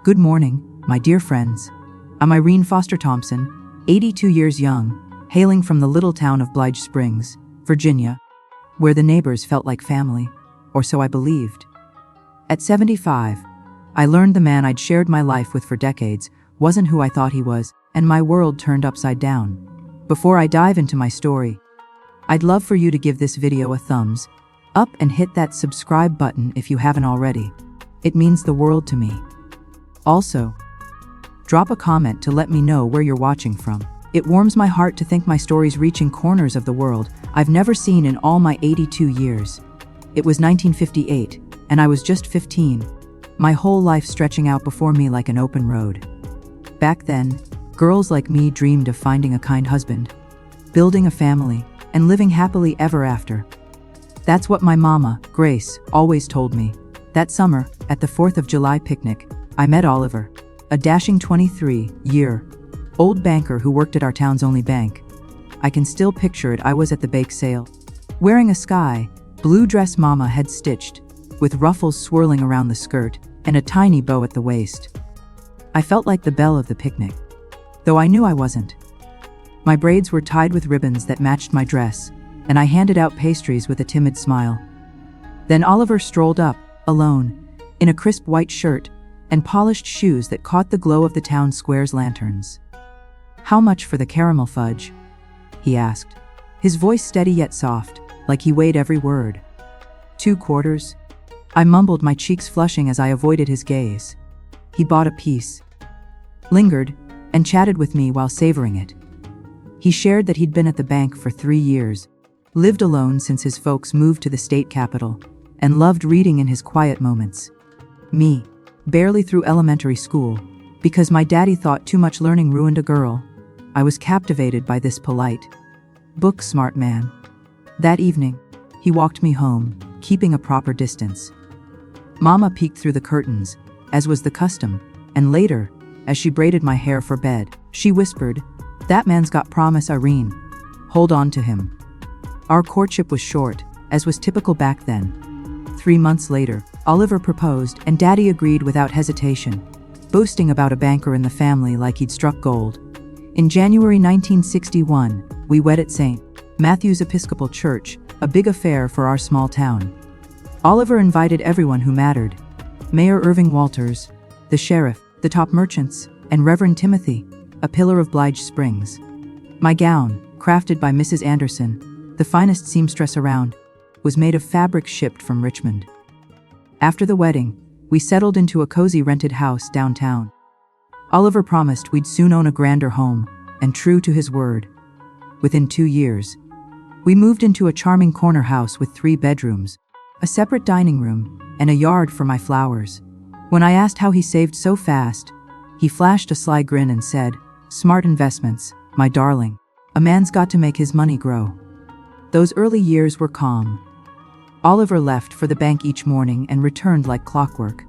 Good morning, my dear friends. I'm Irene Foster Thompson, 82 years young, hailing from the little town of Blige Springs, Virginia, where the neighbors felt like family, or so I believed. At 75, I learned the man I'd shared my life with for decades wasn't who I thought he was, and my world turned upside down. Before I dive into my story, I'd love for you to give this video a thumbs up and hit that subscribe button if you haven't already. It means the world to me. Also, drop a comment to let me know where you're watching from. It warms my heart to think my story's reaching corners of the world I've never seen in all my 82 years. It was 1958, and I was just 15, my whole life stretching out before me like an open road. Back then, girls like me dreamed of finding a kind husband, building a family, and living happily ever after. That's what my mama, Grace, always told me. That summer, at the 4th of July picnic, I met Oliver, a dashing 23-year-old banker who worked at our town's only bank. I can still picture it. I was at the bake sale, wearing a sky blue dress Mama had stitched, with ruffles swirling around the skirt and a tiny bow at the waist. I felt like the belle of the picnic, though I knew I wasn't. My braids were tied with ribbons that matched my dress, and I handed out pastries with a timid smile. Then Oliver strolled up, alone, in a crisp white shirt and polished shoes that caught the glow of the town square's lanterns. "How much for the caramel fudge?" he asked, his voice steady yet soft, like he weighed every word. "2 quarters. I mumbled, my cheeks flushing as I avoided his gaze. He bought a piece, lingered, and chatted with me while savoring it. He shared that he'd been at the bank for 3 years, lived alone since his folks moved to the state capital, and loved reading in his quiet moments. Me, barely through elementary school, because my daddy thought too much learning ruined a girl. I was captivated by this polite, book-smart man. That evening, he walked me home, keeping a proper distance. Mama peeked through the curtains, as was the custom, and later, as she braided my hair for bed, she whispered, "That man's got promise, Irene. Hold on to him." Our courtship was short, as was typical back then. 3 months later, Oliver proposed, and Daddy agreed without hesitation, boasting about a banker in the family like he'd struck gold. In January 1961, we wed at St. Matthew's Episcopal Church, a big affair for our small town. Oliver invited everyone who mattered: Mayor Irving Walters, the sheriff, the top merchants, and Reverend Timothy, a pillar of Blige Springs. My gown, crafted by Mrs. Anderson, the finest seamstress around, was made of fabric shipped from Richmond. After the wedding, we settled into a cozy rented house downtown. Oliver promised we'd soon own a grander home, and true to his word, within 2 years, we moved into a charming corner house with 3 bedrooms, a separate dining room, and a yard for my flowers. When I asked how he saved so fast, he flashed a sly grin and said, "Smart investments, my darling. A man's got to make his money grow." Those early years were calm. Oliver left for the bank each morning and returned like clockwork.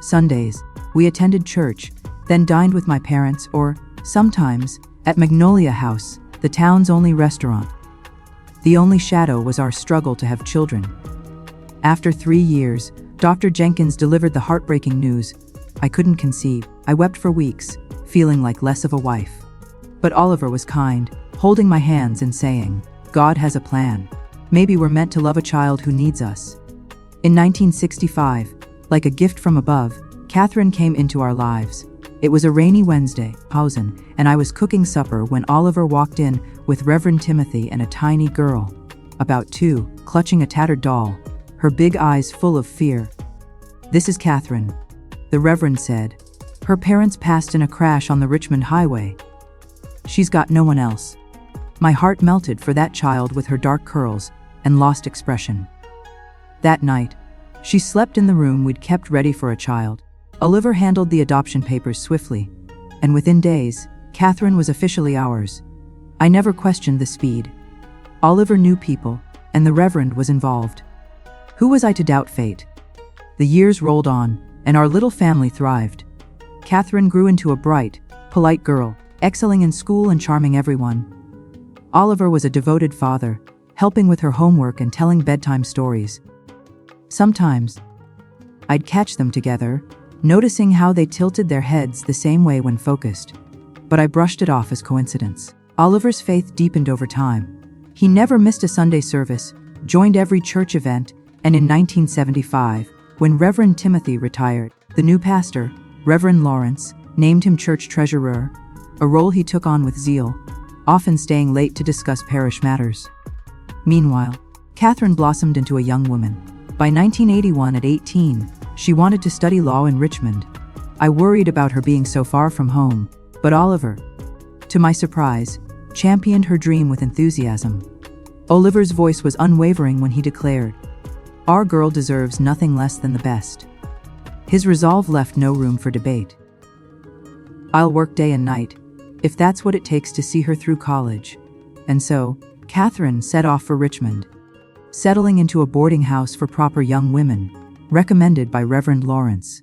Sundays, we attended church, then dined with my parents or, sometimes, at Magnolia House, the town's only restaurant. The only shadow was our struggle to have children. After 3 years, Dr. Jenkins delivered the heartbreaking news: I couldn't conceive. I wept for weeks, feeling like less of a wife. But Oliver was kind, holding my hands and saying, "God has a plan. Maybe we're meant to love a child who needs us." In 1965, like a gift from above, Catherine came into our lives. It was a rainy Wednesday, Pausen, and I was cooking supper when Oliver walked in with Reverend Timothy and a tiny girl, about 2, clutching a tattered doll, her big eyes full of fear. "This is Catherine," the Reverend said. "Her parents passed in a crash on the Richmond Highway. She's got no one else." My heart melted for that child with her dark curls and lost expression. That night, she slept in the room we'd kept ready for a child. Oliver handled the adoption papers swiftly, and within days, Catherine was officially ours. I never questioned the speed. Oliver knew people, and the Reverend was involved. Who was I to doubt fate? The years rolled on, and our little family thrived. Catherine grew into a bright, polite girl, excelling in school and charming everyone. Oliver was a devoted father, helping with her homework and telling bedtime stories. Sometimes, I'd catch them together, noticing how they tilted their heads the same way when focused. But I brushed it off as coincidence. Oliver's faith deepened over time. He never missed a Sunday service, joined every church event, and in 1975, when Reverend Timothy retired, the new pastor, Reverend Lawrence, named him church treasurer, a role he took on with zeal, often staying late to discuss parish matters. Meanwhile, Catherine blossomed into a young woman. By 1981, at 18, she wanted to study law in Richmond. I worried about her being so far from home, but Oliver, to my surprise, championed her dream with enthusiasm. Oliver's voice was unwavering when he declared, "Our girl deserves nothing less than the best." His resolve left no room for debate. "I'll work day and night, if that's what it takes to see her through college." And so, Catherine set off for Richmond, settling into a boarding house for proper young women, recommended by Reverend Lawrence.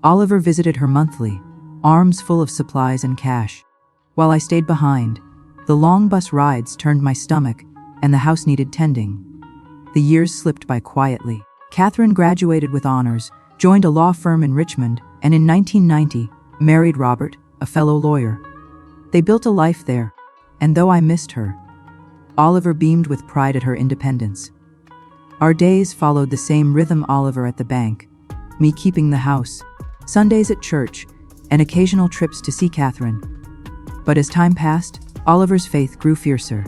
Oliver visited her monthly, arms full of supplies and cash. While I stayed behind, the long bus rides turned my stomach, and the house needed tending. The years slipped by quietly. Catherine graduated with honors, joined a law firm in Richmond, and in 1990, married Robert, a fellow lawyer. They built a life there, and though I missed her, Oliver beamed with pride at her independence. Our days followed the same rhythm: Oliver at the bank, me keeping the house, Sundays at church, and occasional trips to see Catherine. But as time passed, Oliver's faith grew fiercer.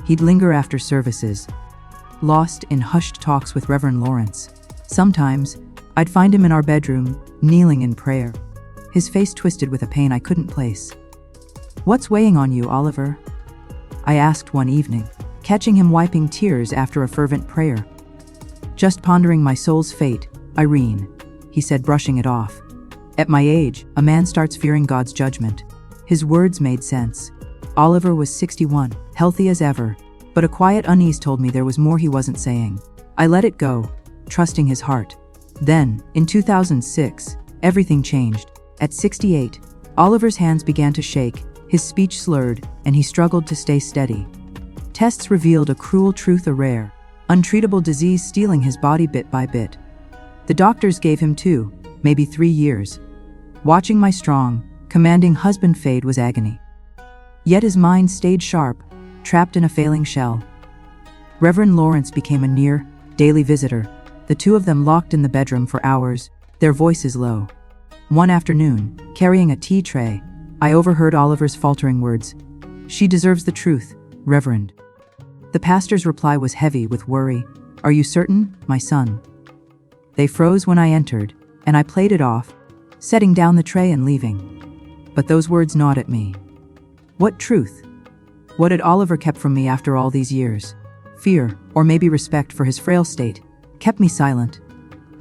He'd linger after services, lost in hushed talks with Reverend Lawrence. Sometimes, I'd find him in our bedroom, kneeling in prayer, his face twisted with a pain I couldn't place. "What's weighing on you, Oliver?" I asked one evening, catching him wiping tears after a fervent prayer. "Just pondering my soul's fate, Irene," he said, brushing it off. "At my age, a man starts fearing God's judgment." His words made sense. Oliver was 61, healthy as ever, but a quiet unease told me there was more he wasn't saying. I let it go, trusting his heart. Then, in 2006, everything changed. At 68, Oliver's hands began to shake, his speech slurred, and he struggled to stay steady. Tests revealed a cruel truth: a rare, untreatable disease stealing his body bit by bit. The doctors gave him 2, maybe 3 years. Watching my strong, commanding husband fade was agony. Yet his mind stayed sharp, trapped in a failing shell. Reverend Lawrence became a near, daily visitor, the two of them locked in the bedroom for hours, their voices low. One afternoon, carrying a tea tray, I overheard Oliver's faltering words, "She deserves the truth, Reverend." The pastor's reply was heavy with worry. "Are you certain, my son?" They froze when I entered, and I played it off, setting down the tray and leaving. But those words gnawed at me. What truth? What had Oliver kept from me after all these years? Fear, or maybe respect for his frail state, kept me silent.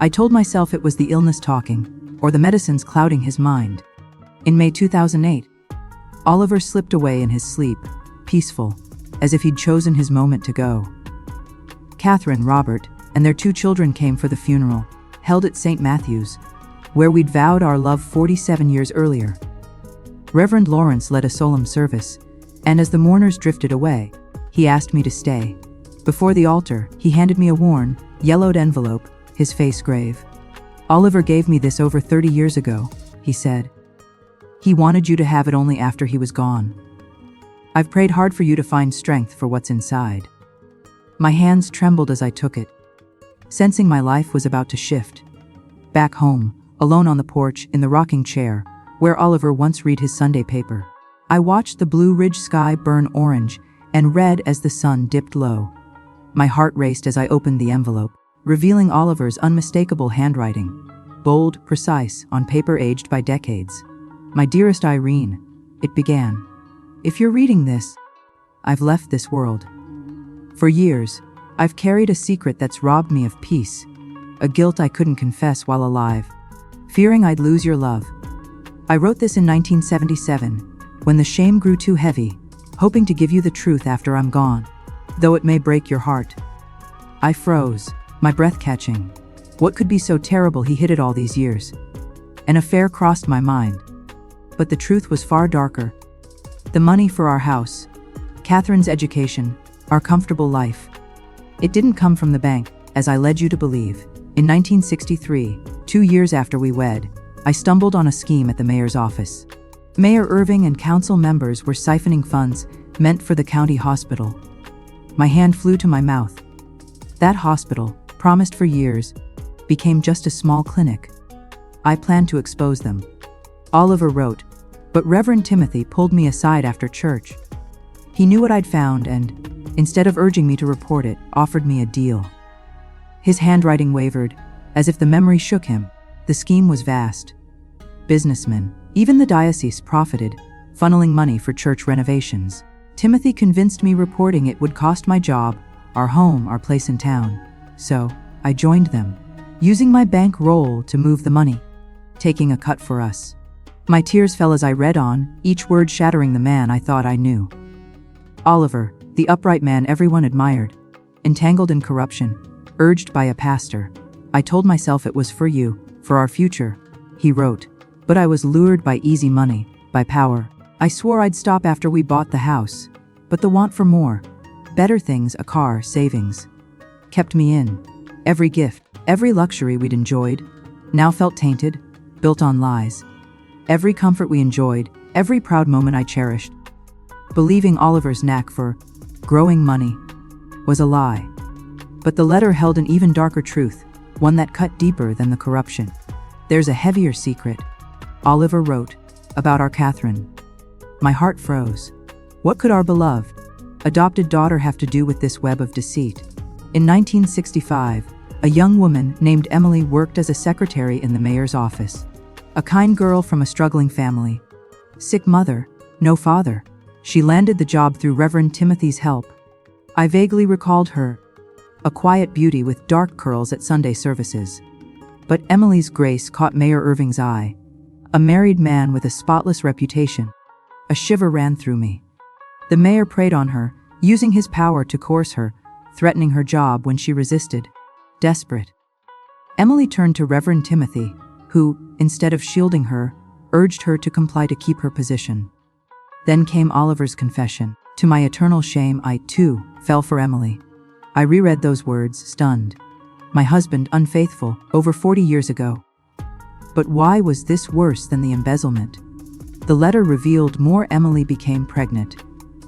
I told myself it was the illness talking, or the medicines clouding his mind. In May 2008, Oliver slipped away in his sleep, peaceful, as if he'd chosen his moment to go. Catherine, Robert, and their 2 children came for the funeral, held at St. Matthew's, where we'd vowed our love 47 years earlier. Reverend Lawrence led a solemn service, and as the mourners drifted away, he asked me to stay. Before the altar, he handed me a worn, yellowed envelope, his face grave. "Oliver gave me this over 30 years ago," he said. "He wanted you to have it only after he was gone. I've prayed hard for you to find strength for what's inside." My hands trembled as I took it, sensing my life was about to shift. Back home, alone on the porch in the rocking chair, where Oliver once read his Sunday paper, I watched the Blue Ridge sky burn orange and red as the sun dipped low. My heart raced as I opened the envelope, revealing Oliver's unmistakable handwriting, bold, precise, on paper aged by decades. "My dearest Irene," it began, "if you're reading this, I've left this world. For years, I've carried a secret that's robbed me of peace, a guilt I couldn't confess while alive, fearing I'd lose your love. I wrote this in 1977, when the shame grew too heavy, hoping to give you the truth after I'm gone, though it may break your heart." I froze, my breath catching. What could be so terrible he hid it all these years? An affair crossed my mind. But the truth was far darker. The money for our house, Catherine's education, our comfortable life. It didn't come from the bank, as I led you to believe. In 1963, 2 years after we wed, I stumbled on a scheme at the mayor's office. Mayor Irving and council members were siphoning funds meant for the county hospital. My hand flew to my mouth. That hospital, promised for years, became just a small clinic. I planned to expose them. Oliver wrote, but Reverend Timothy pulled me aside after church. He knew what I'd found and, instead of urging me to report it, offered me a deal. His handwriting wavered, as if the memory shook him. The scheme was vast. Businessmen, even the diocese, profited, funneling money for church renovations. Timothy convinced me reporting it would cost my job, our home, our place in town. So, I joined them, using my bank roll to move the money, taking a cut for us. My tears fell as I read on, each word shattering the man I thought I knew. Oliver, the upright man everyone admired, entangled in corruption, urged by a pastor. I told myself it was for you, for our future, he wrote. But I was lured by easy money, by power. I swore I'd stop after we bought the house. But the want for more, better things, a car, savings, kept me in. Every gift, every luxury we'd enjoyed, now felt tainted, built on lies. Every comfort we enjoyed, every proud moment I cherished, believing Oliver's knack for growing money was a lie. But the letter held an even darker truth, one that cut deeper than the corruption. There's a heavier secret, Oliver wrote, about our Catherine. My heart froze. What could our beloved, adopted daughter have to do with this web of deceit? In 1965, a young woman named Emily worked as a secretary in the mayor's office. A kind girl from a struggling family. Sick mother, no father. She landed the job through Reverend Timothy's help. I vaguely recalled her, a quiet beauty with dark curls at Sunday services. But Emily's grace caught Mayor Irving's eye. A married man with a spotless reputation. A shiver ran through me. The mayor preyed on her, using his power to coerce her, threatening her job when she resisted. Desperate, Emily turned to Reverend Timothy, who, instead of shielding her, urged her to comply to keep her position. Then came Oliver's confession. To my eternal shame, I, too, fell for Emily. I reread those words, stunned. My husband, unfaithful, over 40 years ago. But why was this worse than the embezzlement? The letter revealed more. Emily became pregnant,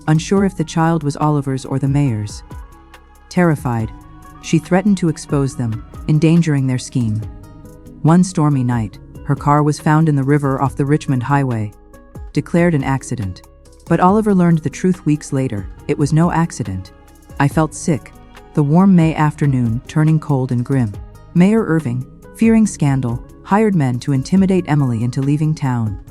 unsure if the child was Oliver's or the mayor's. Terrified, she threatened to expose them, endangering their scheme. One stormy night, her car was found in the river off the Richmond Highway, declared an accident. But Oliver learned the truth weeks later. It was no accident. I felt sick, the warm May afternoon turning cold and grim. Mayor Irving, fearing scandal, hired men to intimidate Emily into leaving town.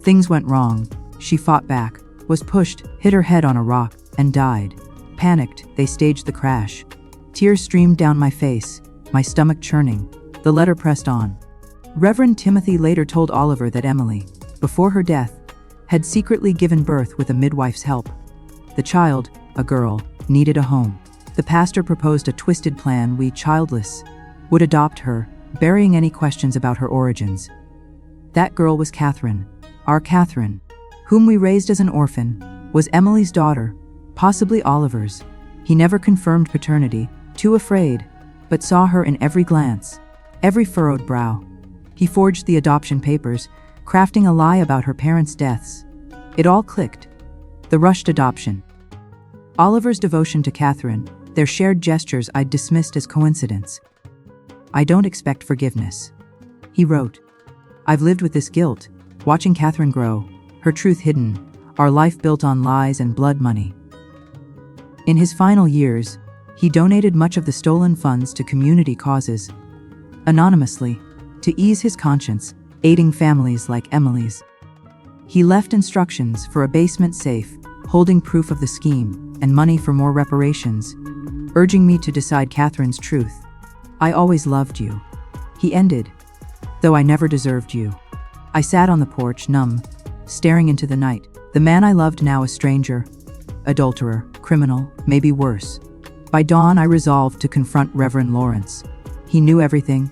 Things went wrong. She fought back, was pushed, hit her head on a rock, and died. Panicked, they staged the crash. Tears streamed down my face, my stomach churning. The letter pressed on. Reverend Timothy later told Oliver that Emily, before her death, had secretly given birth with a midwife's help. The child, a girl, needed a home. The pastor proposed a twisted plan. We, childless, would adopt her, burying any questions about her origins. That girl was Catherine, our Catherine, whom we raised as an orphan, was Emily's daughter, possibly Oliver's. He never confirmed paternity, too afraid, but saw her in every glance, every furrowed brow. He forged the adoption papers, crafting a lie about her parents' deaths. It all clicked. The rushed adoption. Oliver's devotion to Catherine, their shared gestures I'd dismissed as coincidence. I don't expect forgiveness, he wrote. I've lived with this guilt, watching Catherine grow, her truth hidden, our life built on lies and blood money. In his final years, he donated much of the stolen funds to community causes, anonymously, to ease his conscience, aiding families like Emily's. He left instructions for a basement safe, holding proof of the scheme, and money for more reparations, urging me to decide Catherine's truth. I always loved you, he ended, though I never deserved you. I sat on the porch, numb, staring into the night. The man I loved, now a stranger, adulterer, criminal, maybe worse. By dawn, I resolved to confront Reverend Lawrence. He knew everything.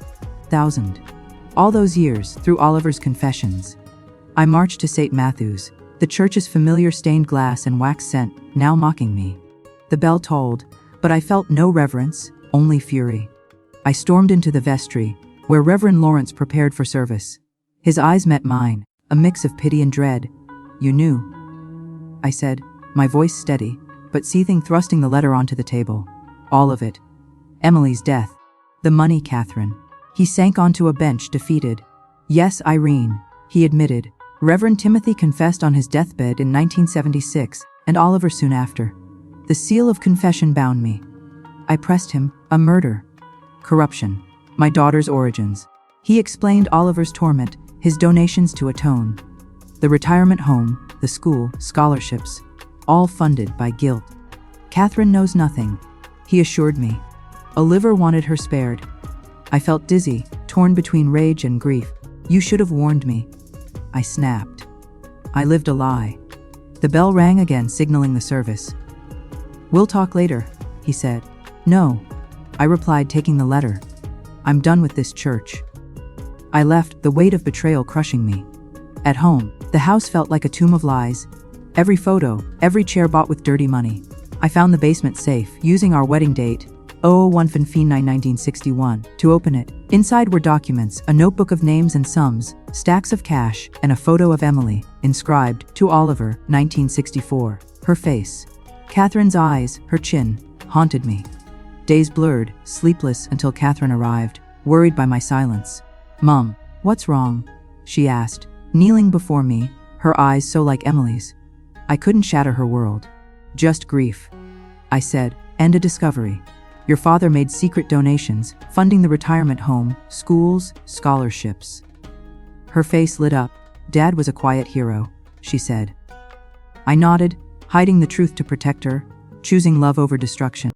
All those years, through Oliver's confessions. I marched to St. Matthew's, the church's familiar stained glass and wax scent, now mocking me. The bell tolled, but I felt no reverence, only fury. I stormed into the vestry, where Reverend Lawrence prepared for service. His eyes met mine, a mix of pity and dread. "You knew?" I said, my voice steady, but seething, thrusting the letter onto the table. "All of it. Emily's death. The money, Catherine." He sank onto a bench, defeated. "Yes, Irene," he admitted. "Reverend Timothy confessed on his deathbed in 1976, and Oliver soon after. The seal of confession bound me." I pressed him. "A murder. Corruption. My daughter's origins." He explained Oliver's torment, his donations to atone. The retirement home, the school, scholarships, all funded by guilt. "Catherine knows nothing," he assured me. Oliver wanted her spared. I felt dizzy, torn between rage and grief. "You should have warned me," I snapped. I lived a lie. The bell rang again, signaling the service. "We'll talk later," he said. "No," I replied, taking the letter. "I'm done with this church." I left, the weight of betrayal crushing me. At home, the house felt like a tomb of lies. Every photo, every chair bought with dirty money. I found the basement safe, using our wedding date, 001/1961, to open it. Inside were documents, a notebook of names and sums, stacks of cash, and a photo of Emily, inscribed, "To Oliver, 1964. Her face, Catherine's eyes, her chin, haunted me. Days blurred, sleepless until Catherine arrived, worried by my silence. "Mom, what's wrong?" she asked, kneeling before me, her eyes so like Emily's. I couldn't shatter her world. "Just grief," I said, "and a discovery. Your father made secret donations, funding the retirement home, schools, scholarships." Her face lit up. "Dad was a quiet hero," she said. I nodded, hiding the truth to protect her, choosing love over destruction.